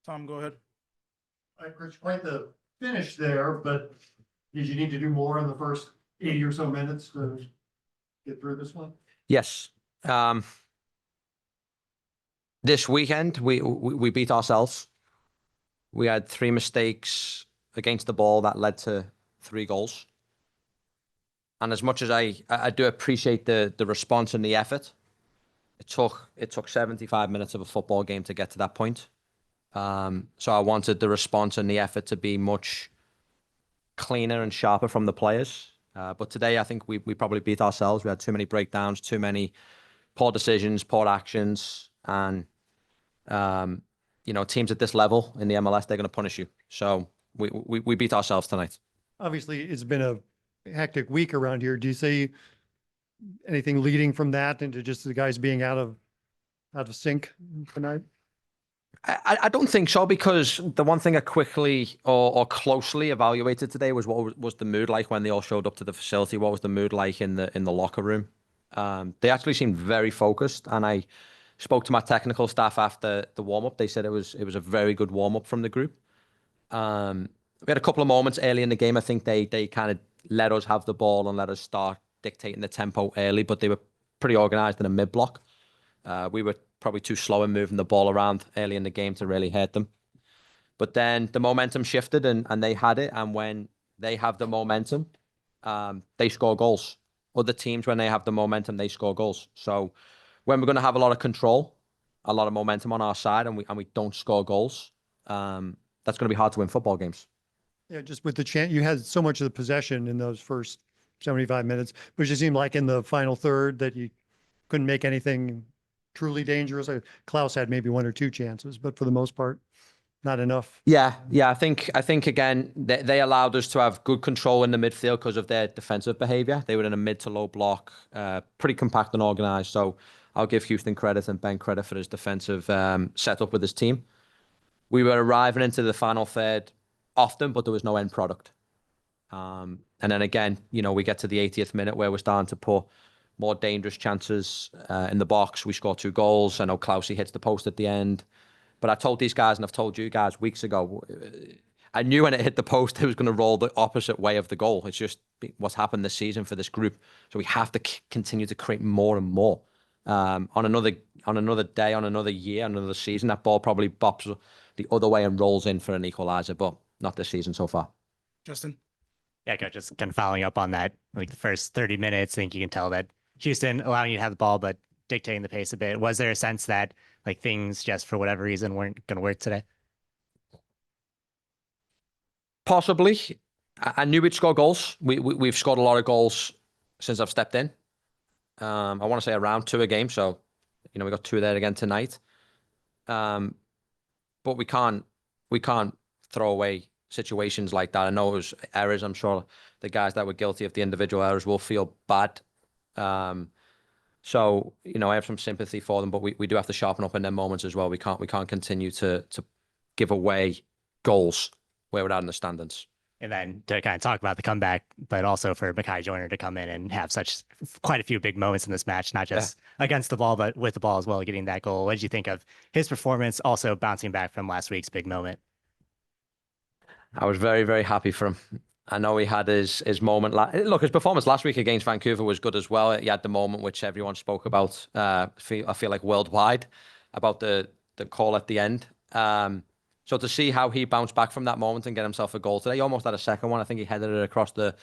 Tom, go ahead. Rich, quite the finish there, but did you need to do more in the first 80 or so minutes to get through this one? Yes. This weekend, we beat ourselves. We had 3 mistakes against the ball that led to 3 goals. And as much as I do appreciate the response and the effort, it took 75 minutes of a football game to get to that point. So I wanted the response and the effort to be much cleaner and sharper from the players. But today, I think we probably beat ourselves. We had too many breakdowns, too many poor decisions, poor actions. And, teams at this level in the MLS, they're going to punish you. So we beat ourselves tonight. Obviously, it's been a hectic week around here. Do you see anything leading from that into just the guys being out of sync tonight? I don't think so, because the one thing I quickly or closely evaluated today was what was the mood like when they all showed up to the facility. What was the mood like in the locker room? They actually seemed very focused, and I spoke to my technical staff after the warm up. They said it was a very good warm up from the group. We had a couple of moments early in the game. I think they kind of let us have the ball and let us start dictating the tempo early, but they were pretty organized in a mid block. We were probably too slow in moving the ball around early in the game to really hurt them. But then the momentum shifted and they had it. And when they have the momentum, they score goals. Other teams, when they have the momentum, they score goals. So when we're going to have a lot of control, a lot of momentum on our side, and we don't score goals, that's going to be hard to win football games. Yeah, just with the chance, you had so much of the possession in those first 75 minutes, but it just seemed like in the final third that you couldn't make anything truly dangerous. Klaus had maybe 1 or 2 chances, but for the most part, not enough. Yeah. I think again, they allowed us to have good control in the midfield because of their defensive behavior. They were in a mid to low block, pretty compact and organized. So I'll give Houston credit and Ben credit for his defensive setup with his team. We were arriving into the final third often, but there was no end product. And then again, we get to the 80th minute where we're starting to put more dangerous chances in the box. We score 2 goals. I know Klausy hits the post at the end. But I told these guys, and I've told you guys weeks ago, I knew when it hit the post, it was going to roll the opposite way of the goal. It's just what's happened this season for this group. So we have to continue to create more and more. On another day, on another year, on another season, that ball probably bops the other way and rolls in for an equalizer, but not this season so far. Justin? Yeah, Coach, just kind of following up on that, like the first 30 minutes, I think you can tell that Houston allowing you to have the ball, but dictating the pace a bit. Was there a sense that like things just for whatever reason weren't going to work today? Possibly. I knew we'd score goals. We've scored a lot of goals since I've stepped in. I want to say around 2 a game. So, we got 2 there again tonight. But we can't throw away situations like that. I know it was errors. I'm sure the guys that were guilty of the individual errors will feel bad. So, I have some sympathy for them, but we do have to sharpen up in their moments as well. We can't continue to give away goals where we're out in the standings. And then to kind of talk about the comeback, but also for Mykhi Joyner to come in and have quite a few big moments in this match, not just against the ball, but with the ball as well, getting that goal. What did you think of his performance, also bouncing back from last week's big moment? I was very, very happy for him. I know he had his moment. Look, his performance last week against Vancouver was good as well. He had the moment which everyone spoke about, I feel like worldwide, about the call at the end. So to see how he bounced back from that moment and get himself a goal today, he almost had a second one. I think he headed it across the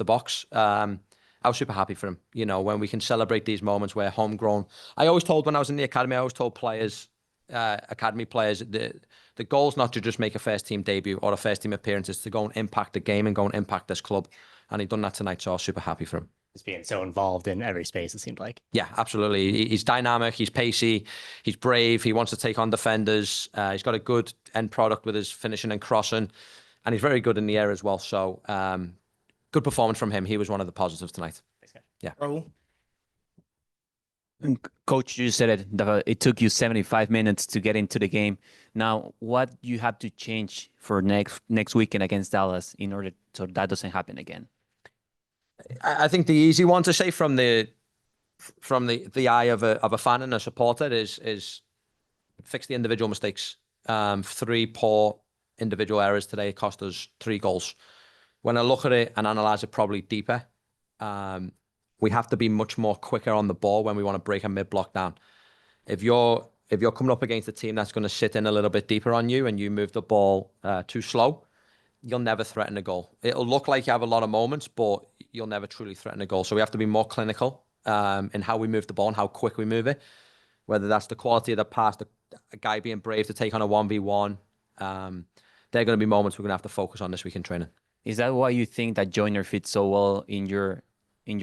box. I was super happy for him. When we can celebrate these moments where homegrown. I always told when I was in the academy, I always told players, academy players, the goal's not to just make a first team debut or a first team appearance, it's to go and impact the game and go and impact this club. And he'd done that tonight, so I was super happy for him. He's being so involved in every space, it seemed like. Yeah, absolutely. He's dynamic, he's pacey, he's brave, he wants to take on defenders. He's got a good end product with his finishing and crossing, and he's very good in the air as well. So good performance from him. He was one of the positives tonight. Yeah. Raul? Coach, you said it took you 75 minutes to get into the game. Now, what you have to change for next weekend against Dallas in order so that doesn't happen again? I think the easy one to say from the eye of a fan and a supporter is fix the individual mistakes. Three poor individual errors today cost us 3 goals. When I look at it and analyze it probably deeper, we have to be much more quicker on the ball when we want to break a mid-block down. If you're coming up against a team that's going to sit in a little bit deeper on you and you move the ball too slow, you'll never threaten a goal. It'll look like you have a lot of moments, but you'll never truly threaten a goal. So we have to be more clinical in how we move the ball and how quick we move it, whether that's the quality of the pass, a guy being brave to take on a 1v1. They're going to be moments we're going to have to focus on this week in training. Is that why you think that Joyner fits so well in your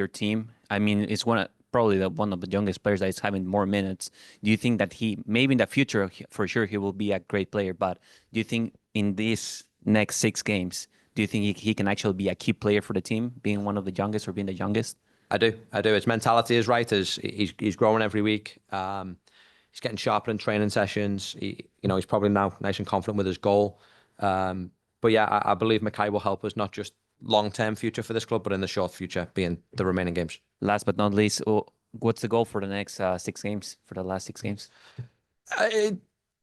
team? I mean, it's probably one of the youngest players that is having more minutes. Do you think that he, maybe in the future, for sure, he will be a great player, but do you think in these next 6 games, do you think he can actually be a key player for the team, being one of the youngest or being the youngest? I do. His mentality is right. He's growing every week. He's getting sharper in training sessions. He's probably now nice and confident with his goal. But yeah, I believe Mykhi will help us, not just long-term future for this club, but in the short future, being the remaining games. Last but not least, what's the goal for the next 6 games, for the last 6 games?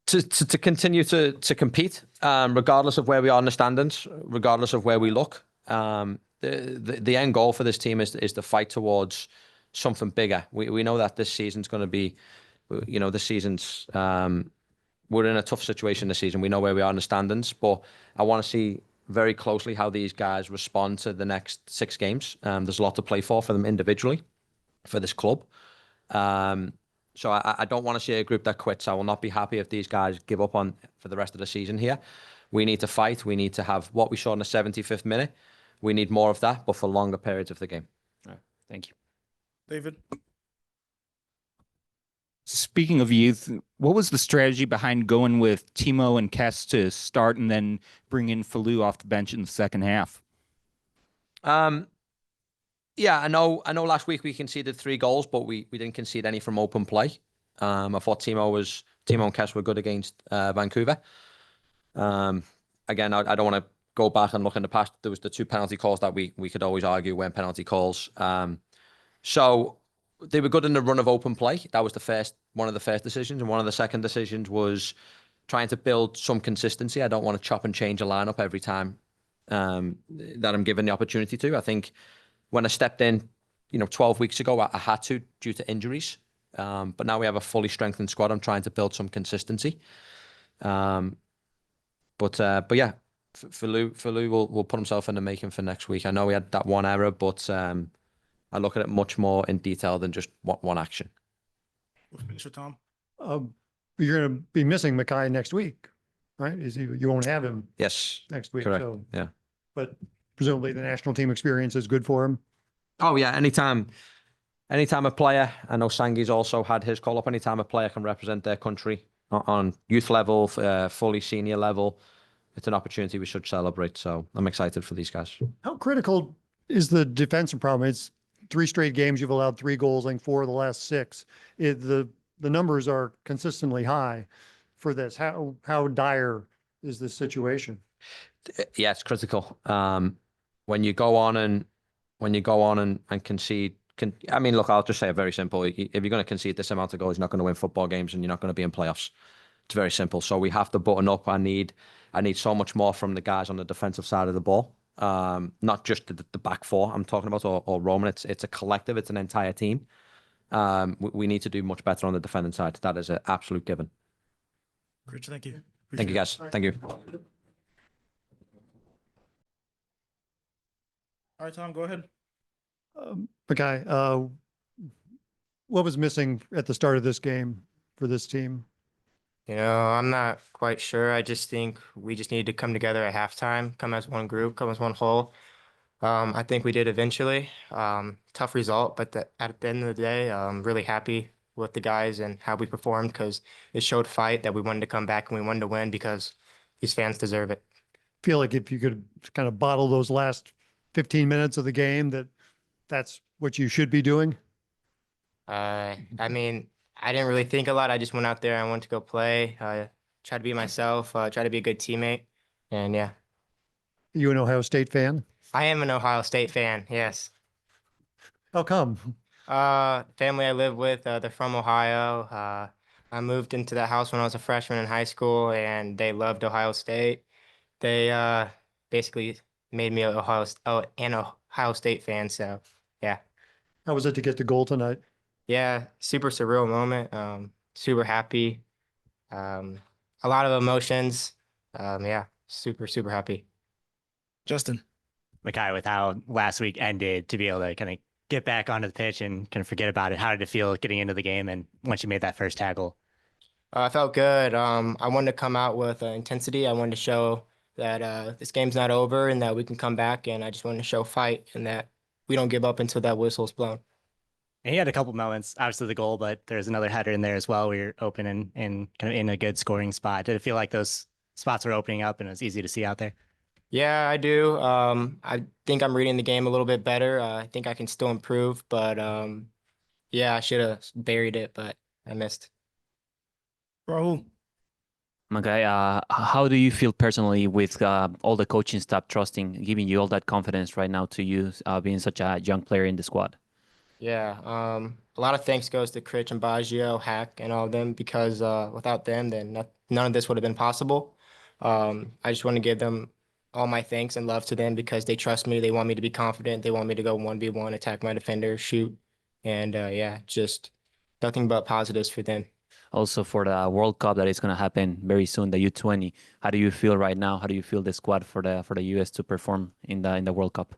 To continue to compete, regardless of where we are in the standings, regardless of where we look. The end goal for this team is to fight towards something bigger. We know that this season's going to be, this season's, we're in a tough situation this season. We know where we are in the standings, but I want to see very closely how these guys respond to the next 6 games. There's a lot to play for them individually, for this club. So I don't want to see a group that quits. I will not be happy if these guys give up for the rest of the season here. We need to fight. We need to have what we saw in the 75th minute. We need more of that, but for longer periods of the game. All right. Thank you. David? Speaking of youth, what was the strategy behind going with Timo and Kess to start and then bring in Falou off the bench in the second half? Yeah, I know last week we conceded 3 goals, but we didn't concede any from open play. I thought Timo and Kess were good against Vancouver. Again, I don't want to go back and look in the past. There was the 2 penalty calls that we could always argue weren't penalty calls. So they were good in the run of open play. That was one of the first decisions. And one of the second decisions was trying to build some consistency. I don't want to chop and change a lineup every time that I'm given the opportunity to. I think when I stepped in, 12 weeks ago, I had to due to injuries. But now we have a fully strengthened squad. I'm trying to build some consistency. But yeah, Falou will put himself in the making for next week. I know he had that one error, but I look at it much more in detail than just one action. We'll finish with Tom. You're going to be missing Mykhi next week, right? You won't have him Yes, next week. correct. So, Yeah. but presumably the national team experience is good for him. Oh yeah, anytime a player, I know Sangi's also had his call up, anytime a player can represent their country on youth level, fully senior level, it's an opportunity we should celebrate. So I'm excited for these guys. How critical is the defensive problem? It's 3 straight games. You've allowed 3 goals, like 4 of the last 6. The numbers are consistently high for this. How dire is this situation? Yeah, it's critical. When you go on and concede, I mean, look, I'll just say it very simple. If you're going to concede this amount of goals, you're not going to win football games and you're not going to be in playoffs. It's very simple. So we have to button up. I need so much more from the guys on the defensive side of the ball. Not just the back 4 I'm talking about or Roman. It's a collective. It's an entire team. We need to do much better on the defending side. That is an absolute given. Rich, thank you. Thank you, guys. Thank you. All right, Tom, go ahead. Mykhi, what was missing at the start of this game for this team? I'm not quite sure. I just think we just needed to come together at halftime, come as one group, come as one whole. I think we did eventually. Tough result, but at the end of the day, I'm really happy with the guys and how we performed because it showed fight that we wanted to come back and we wanted to win because these fans deserve it. Feel like if you could kind of bottle those last 15 minutes of the game, that's what you should be doing? I mean, I didn't really think a lot. I just went out there. I wanted to go play, try to be myself, try to be a good teammate. And yeah. You an Ohio State fan? I am an Ohio State fan, yes. How come? Family I live with, they're from Ohio. I moved into that house when I was a freshman in high school, and they loved Ohio State. They basically made me an Ohio State fan. So yeah, How was it to get the goal tonight? yeah, super surreal moment. Super happy. Um, a lot of emotions. Yeah, super happy. Justin. Mykhi, with how last week ended, to be able to kind of get back onto the pitch and kind of forget about it, how did it feel getting into the game and once you made that first tackle? I felt good. I wanted to come out with intensity. I wanted to show that this game's not over and that we can come back. And I just wanted to show fight and that we don't give up until that whistle's blown. And he had a couple moments, obviously the goal, but there's another header in there as well where you're open and kind of in a good scoring spot. Did it feel like those spots were opening up and it was easy to see out there? Yeah, I do. I think I'm reading the game a little bit better. I think I can still improve, but yeah, I should have buried it, but I missed. Rahul. Mykhi, how do you feel personally with all the coaching staff trusting, giving you all that confidence right now to you, being such a young player in the squad? Yeah, a lot of thanks goes to Critch and Baggio, Hack, and all of them because without them, then none of this would have been possible. I just want to give them all my thanks and love to them because they trust me. They want me to be confident. They want me to go 1v1, attack my defender, shoot, and yeah, just nothing but positives for them. Also for the World Cup that is going to happen very soon, the U20. How do you feel right now? How do you feel the squad for the US to perform in the World Cup?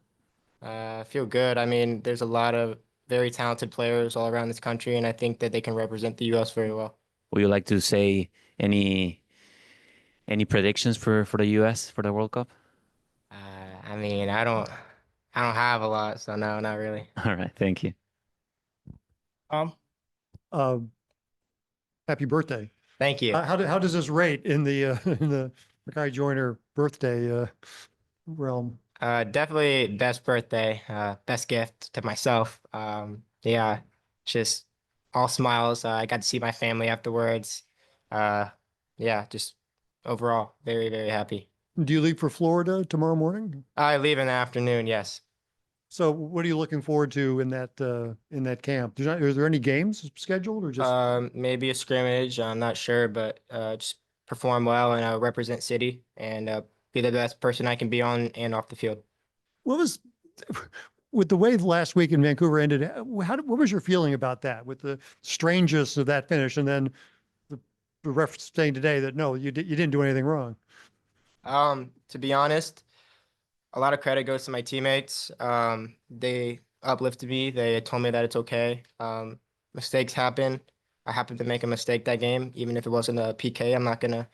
I feel good. I mean, there's a lot of very talented players all around this country, and I think that they can represent the US very well. Would you like to say any predictions for the US for the World Cup? I mean, I don't have a lot, so no, not really. All right, thank you. Uh, Happy birthday. Thank you. How does this rate in the in the Mykhi Joyner birthday realm? Definitely best birthday, best gift to myself. Yeah, just all smiles. I got to see my family afterwards. Yeah, just overall very happy. Do you leave for Florida tomorrow morning? I leave in the afternoon. Yes. So what are you looking forward to in that camp? Is there any games scheduled or just? Maybe a scrimmage. I'm not sure, but just perform well and represent city and be the best person I can be on and off the field. What was with the way the last week in Vancouver ended? What was your feeling about that? With the strangeness of that finish, and then the ref saying today that no, you didn't do anything wrong. To be honest, a lot of credit goes to my teammates. They uplifted me. They told me that it's okay. Mistakes happen. I happened to make a mistake that game, even if it wasn't a PK. I'm not gonna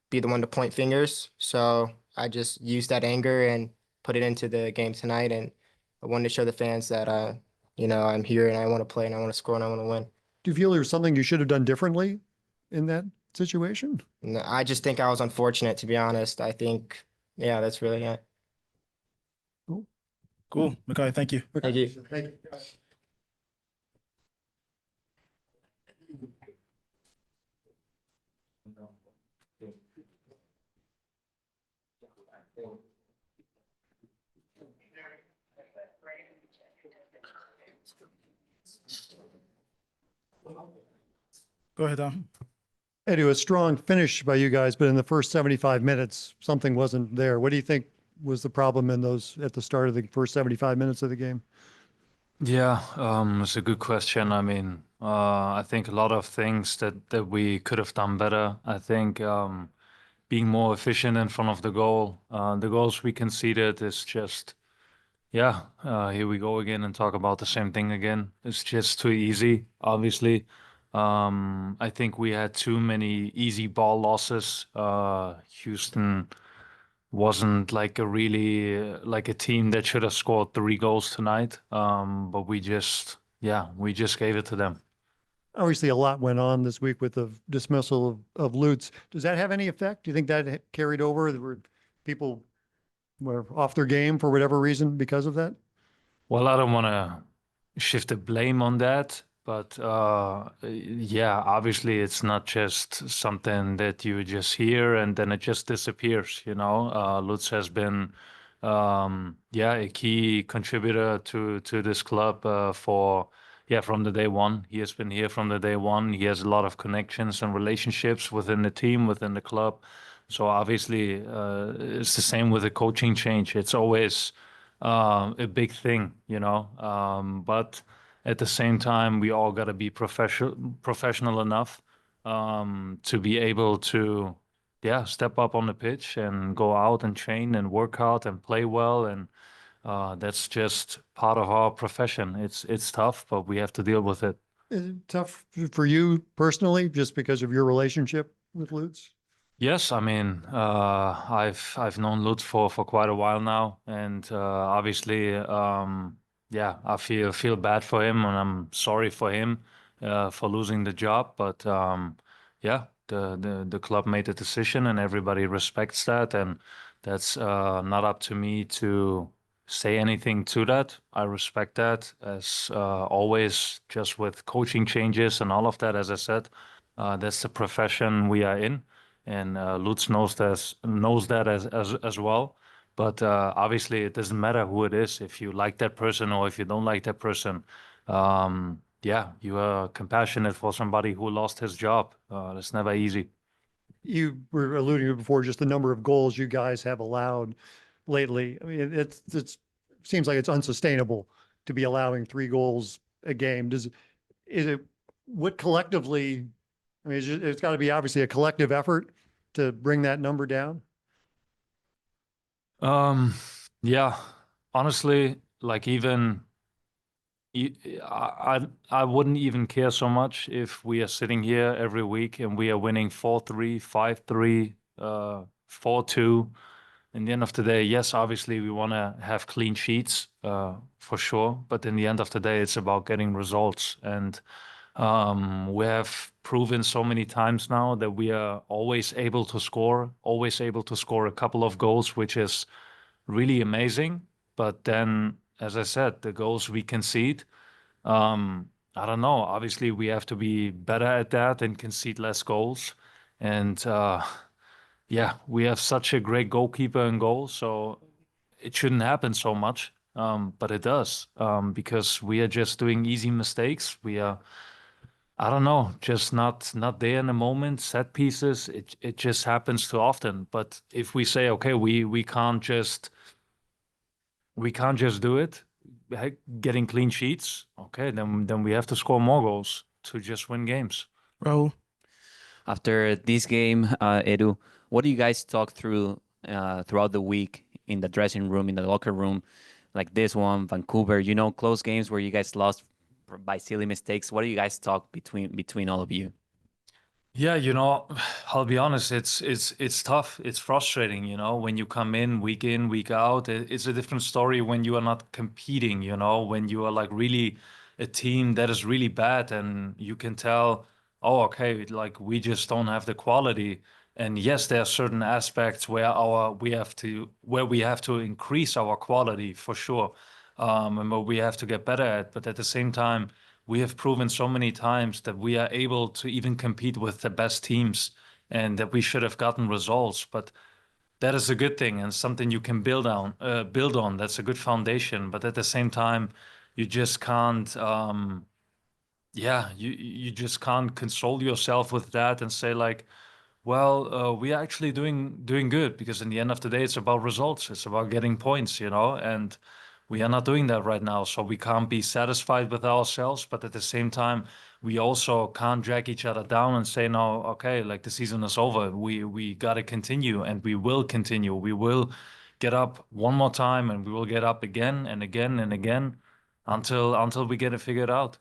be the one to point fingers. So I just used that anger and put it into the game tonight. And I wanted to show the fans that I'm here and I want to play and I want to score and I want to win. Do you feel there was something you should have done differently in that situation? No, I just think I was unfortunate, to be honest. I think, yeah, that's really it. Cool. Mykhi, thank you. Thank you. Thank you. Go ahead, Tom. Edu, a strong finish by you guys, but in the first 75 minutes, something wasn't there. What do you think was the problem in those at the start of the first 75 minutes of the game? Yeah, it's a good question. I mean, I think a lot of things that we could have done better. I think being more efficient in front of the goal. The goals we conceded is just, yeah, here we go again and talk about the same thing again. It's just too easy, obviously. I think we had too many easy ball losses. Houston wasn't like like a team that should have scored 3 goals tonight. But we just gave it to them. Obviously, a lot went on this week with the dismissal of Lutz. Does that have any effect? Do you think that carried over? Were people were off their game for whatever reason because of that? Well, I don't want to shift the blame on that, but yeah, obviously it's not just something that you just hear and then it just disappears, you know. Lutz has been a key contributor to this club for yeah, from the day one. He has been here from the day one. He has a lot of connections and relationships within the team, within the club. So obviously, it's the same with the coaching change. It's always a big thing, you know. But at the same time, we all got to be professional enough to be able to, yeah, step up on the pitch and go out and train and work hard and play well. And that's just part of our profession. It's tough, but we have to deal with it. Is it tough for you personally, just because of your relationship with Lutz? Yes, I mean, I've known Lutz for quite a while now, and obviously, yeah, I feel bad for him, and I'm sorry for him for losing the job. But yeah, the club made a decision, and everybody respects that, and that's not up to me to say anything to that. I respect that, as always, just with coaching changes and all of that. As I said, that's the profession we are in. And Lutz knows that as well. But obviously, it doesn't matter who it is. If you like that person or if you don't like that person, yeah, you are compassionate for somebody who lost his job. That's never easy. You were alluding to before, just the number of goals you guys have allowed lately. I mean, it's seems like it's unsustainable to be allowing 3 goals a game. Is it what collectively? I mean, it's got to be obviously a collective effort to bring that number down. Yeah, honestly, like even I wouldn't even care so much if we are sitting here every week and we are winning 4-3, 5-3, 4-2. In the end of the day, yes, obviously we want to have clean sheets, for sure. But in the end of the day, it's about getting results. And we have proven so many times now that we are always able to score a couple of goals, which is really amazing. But then, as I said, the goals we concede, I don't know. Obviously, we have to be better at that and concede less goals. And yeah, we have such a great goalkeeper in goal, so it shouldn't happen so much. But it does, because we are just doing easy mistakes. We are, I don't know, just not there in the moment. Set pieces, it just happens too often. But if we say, okay, we can't just do it, getting clean sheets, okay, then we have to score more goals to just win games. Rahul. After this game, Edu, what do you guys talk through throughout the week in the dressing room, in the locker room, like this one, Vancouver? You know, close games where you guys lost by silly mistakes. What do you guys talk between all of you? Yeah, you know, I'll be honest, it's tough. It's frustrating, you know, when you come in, week out. It's a different story when you are not competing, you know, when you are like really a team that is really bad and you can tell, oh, okay, like we just don't have the quality. And yes, there are certain aspects where we have to increase our quality for sure. And what we have to get better at. But at the same time, we have proven so many times that we are able to even compete with the best teams and that we should have gotten results. But that is a good thing and something you can build on. That's a good foundation. But at the same time, you just can't, yeah, you just can't console yourself with that and say like, well, we are actually doing good, because in the end of the day, it's about results. It's about getting points, you know, and we are not doing that right now. So we can't be satisfied with ourselves, but at the same time, we also can't drag each other down and say, no, okay, like the season is over. We got to continue, and we will continue. We will get up one more time, and we will get up again and again and again until we get it figured out.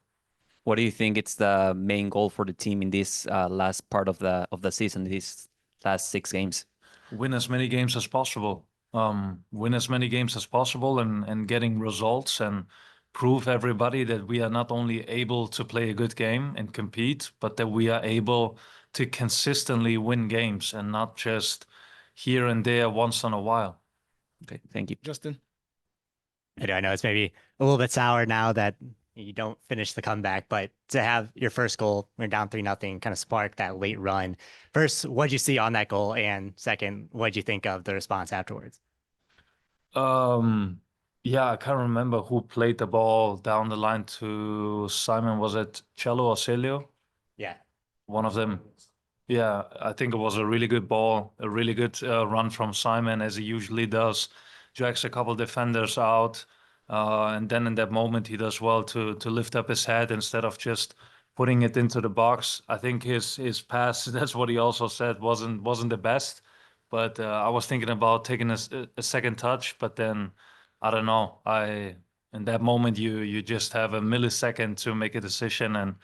What do you think it's the main goal for the team in this last part of the season, these last 6 games? Win as many games as possible. Win as many games as possible and getting results and prove everybody that we are not only able to play a good game and compete, but that we are able to consistently win games and not just here and there once in a while. Okay, thank you. Justin. I know it's maybe a little bit sour now that you don't finish the comeback, but to have your first goal, we're down 3-0, kind of spark that late run. First, what'd you see on that goal? And second, what'd you think of the response afterwards? Yeah, I can't remember who played the ball down the line to Simon. Was it Cello or Celio? Yeah. One of them. Yeah, I think it was a really good ball, a really good run from Simon, as he usually does. Drags a couple defenders out, and then in that moment he does well to lift up his head instead of just putting it into the box. I think his pass, that's what he also said, wasn't the best. But I was thinking about taking a second touch, but then I don't know. In that moment you just have a millisecond to make a decision, and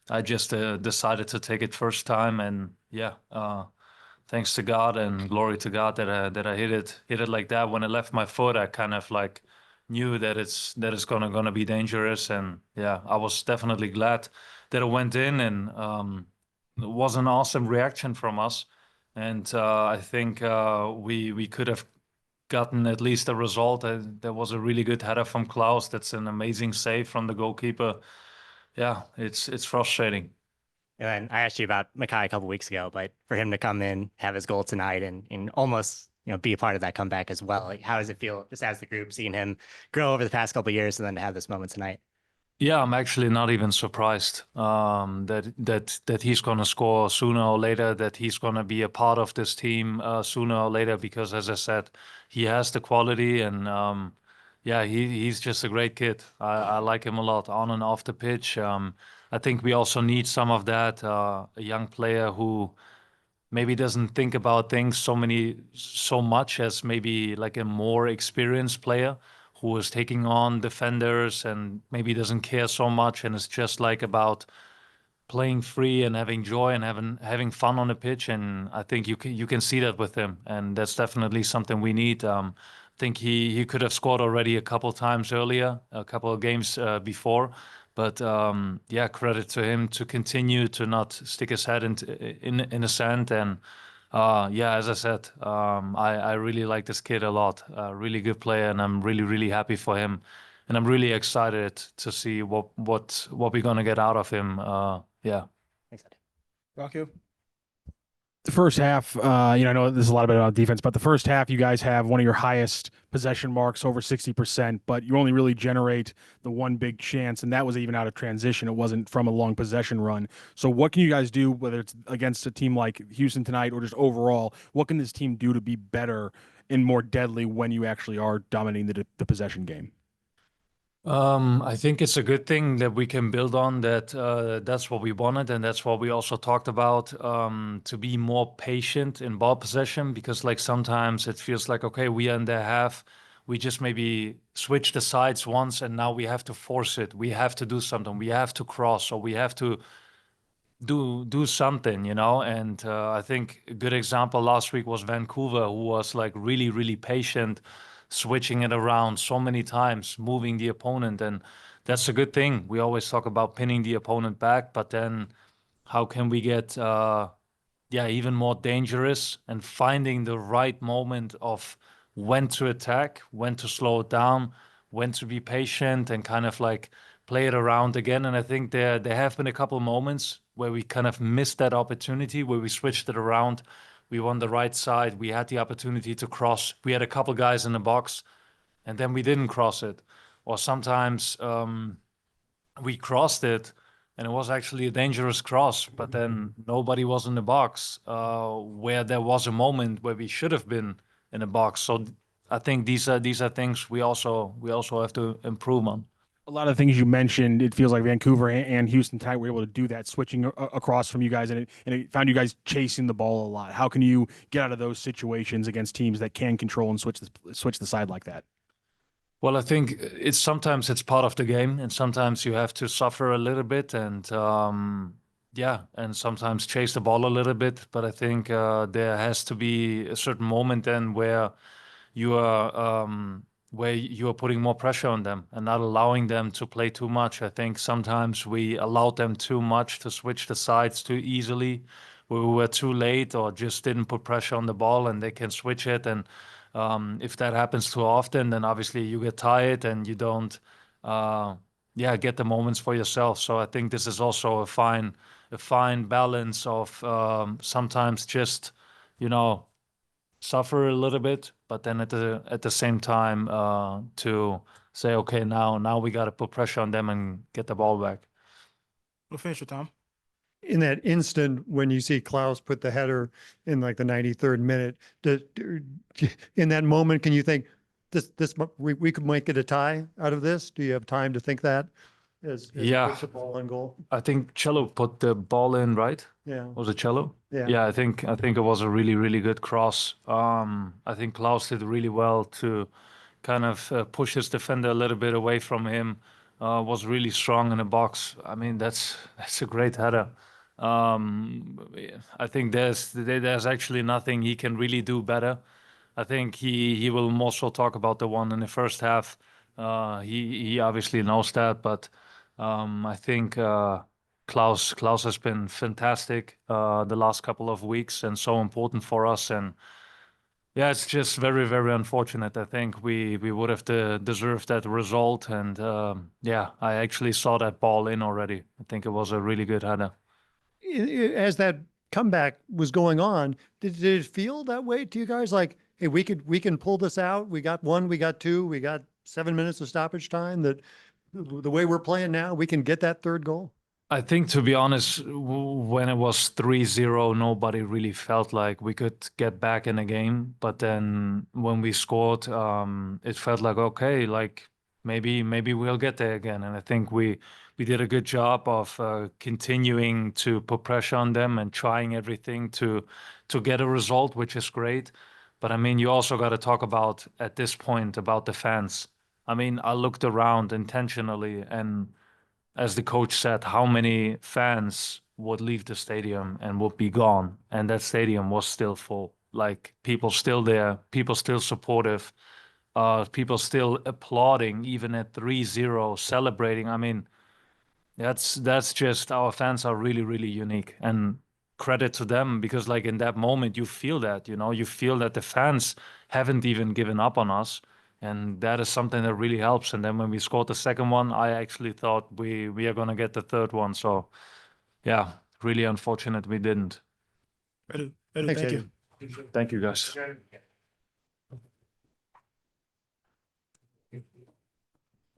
I just decided to take it first time, and yeah, thanks to God and glory to God that I hit it like that. When it left my foot, I kind of like knew that it's gonna be dangerous, and yeah, I was definitely glad that it went in, and it was an awesome reaction from us, and I think we could have gotten at least a result. There was a really good header from Klaus. That's an amazing save from the goalkeeper. Yeah, it's frustrating. And I asked you about Mykhi a couple weeks ago, but for him to come in, have his goal tonight, and almost be a part of that comeback as well. Like, how does it feel just as the group seeing him grow over the past couple of years and then to have this moment tonight? Yeah, I'm actually not even surprised that he's gonna score sooner or later, that he's gonna be a part of this team sooner or later, because as I said, he has the quality, and yeah, he's just a great kid. I like him a lot on and off the pitch. I think we also need some of that, a young player who maybe doesn't think about things so much as maybe like a more experienced player who is taking on defenders and maybe doesn't care so much, and it's just like about playing free and having joy and having fun on the pitch. And I think you can see that with him, and that's definitely something we need. I think he could have scored already a couple times earlier, a couple of games before. But yeah, credit to him to continue to not stick his head in the sand. And yeah, as I said, I really like this kid a lot. Really good player, and I'm really happy for him. And I'm really excited to see what we're gonna get out of him. Yeah. Thanks, Ed. Raku? The first half, I know there's a lot about defense, but the first half, you guys have one of your highest possession marks, over 60%, but you only really generate the one big chance, and that was even out of transition. It wasn't from a long possession run. So what can you guys do, whether it's against a team like Houston tonight or just overall, what can this team do to be better and more deadly when you actually are dominating the possession game? I think it's a good thing that we can build on that. That's what we wanted, and that's what we also talked about, to be more patient in ball possession, because like sometimes it feels like, okay, we are in their half, we just maybe switch the sides once, and now we have to force it. We have to do something. We have to cross, or we have to do something, And I think a good example last week was Vancouver, who was like really patient, switching it around so many times, moving the opponent, and that's a good thing. We always talk about pinning the opponent back, but then how can we get even more dangerous and finding the right moment of when to attack, when to slow it down, when to be patient, and kind of like play it around again. And I think there have been a couple moments where we kind of missed that opportunity, where we switched it around. We won the right side. We had the opportunity to cross. We had a couple guys in the box, and then we didn't cross it. Or sometimes we crossed it, and it was actually a dangerous cross, but then nobody was in the box, where there was a moment where we should have been in the box. So I think these are things we also have to improve on. A lot of things you mentioned, it feels like Vancouver and Houston tonight were able to do that, switching across from you guys, and it found you guys chasing the ball a lot. How can you get out of those situations against teams that can control and switch the side like that? Well, I think sometimes it's part of the game, and sometimes you have to suffer a little bit, and and sometimes chase the ball a little bit. But I think there has to be a certain moment then where you are putting more pressure on them and not allowing them to play too much. I think sometimes we allowed them too much to switch the sides too easily. We were too late, or just didn't put pressure on the ball, and they can switch it. And if that happens too often, then obviously you get tired and you don't get the moments for yourself. So I think this is also a fine balance of sometimes just suffer a little bit, but then at the same time to say, okay, now we got to put pressure on them and get the ball back. We'll finish with Tom. In that instant when you see Klaus put the header in like the 93rd minute, in that moment, can you think we could make it a tie out of this? Do you have time to think that as Yeah. he puts the ball on goal? I think Cello put the ball in, right? Yeah. Was it Cello? Yeah. Yeah, I think it was a really, really good cross. I think Klaus did really well to kind of push his defender a little bit away from him. Was really strong in the box. I mean, that's a great header. I think there's actually nothing he can really do better. I think he will more so talk about the one in the first half. He obviously knows that, but I think Klaus has been fantastic the last couple of weeks and so important for us. And yeah, it's just very, very unfortunate. I think we would have deserved that result. And yeah, I actually saw that ball in already. I think it was a really good header. As that comeback was going on, did it feel that way to you guys? Like, hey, we can pull this out. We got one, we got two, we got 7 minutes of stoppage time. That the way we're playing now, we can get that third goal. I think, to be honest, when it was 3-0, nobody really felt like we could get back in the game. But then when we scored, it felt like, okay, like maybe we'll get there again. And I think we did a good job of continuing to put pressure on them and trying everything to get a result, which is great. But I mean, you also got to talk about, at this point, about the fans. I mean, I looked around intentionally, and as the coach said, how many fans would leave the stadium and would be gone, and that stadium was still full. Like, people still there, people still supportive, people still applauding, even at 3-0, celebrating. I mean, that's just, our fans are really, really unique, and credit to them, because like in that moment you feel that, you feel that the fans haven't even given up on us. And that is something that really helps. And then when we scored the second one, I actually thought we are going to get the third one. So yeah, really unfortunate we didn't. Edu, Thanks, thank Edu. you. Thank you, guys.